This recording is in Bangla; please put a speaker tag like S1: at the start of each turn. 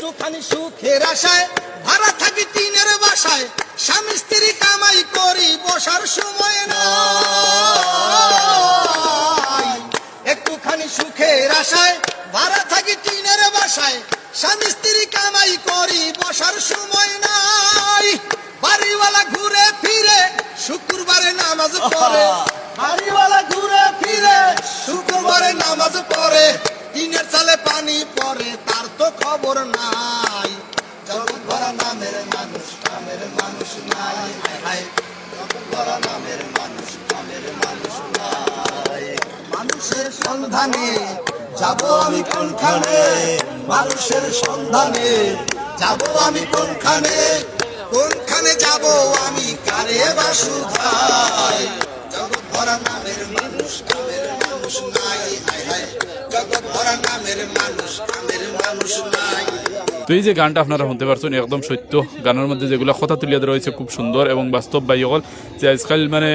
S1: একটুখানি সুখের আশায় ভাড়া থাকি টিনের বাসায়, স্বামী স্ত্রী কামাই করি বসার সময় নাই। একটুখানি সুখের আশায় ভাড়া থাকি টিনের বাসায়, স্বামী স্ত্রী কামাই করি বসার সময় নাই। বাড়িওয়ালা ঘুরে ফিরে শুক্রবারে নামাজ পড়ে, বাড়িওয়ালা ঘুরে ফিরে শুক্রবারে নামাজ পড়ে, টিনের চালে পানি পড়ে তার তো খবর নাই। জগৎ ভরা নামের মানুষ, কামের মানুষ নাই। জগৎ ভরা নামের মানুষ, কামের মানুষ নাই। মানুষের সন্ধানে যাব আমি কোনখানে, মানুষের সন্ধানে যাব আমি কোনখানে, কোনখানে যাব আমি কারে বা শুধাই। জগৎ ভরা নামের মানুষ, কামের মানুষ নাই। জগৎ ভরা নামের মানুষ, কামের মানুষ নাই।
S2: তো এই যে গানটা আপনারা শুনতে পারছেন একদম সত্য, গানের মধ্যে যেগুলো কথা তুলিয়া ধরা হয়েছে খুব সুন্দর এবং বাস্তব বাই হল যে আজকাল মানে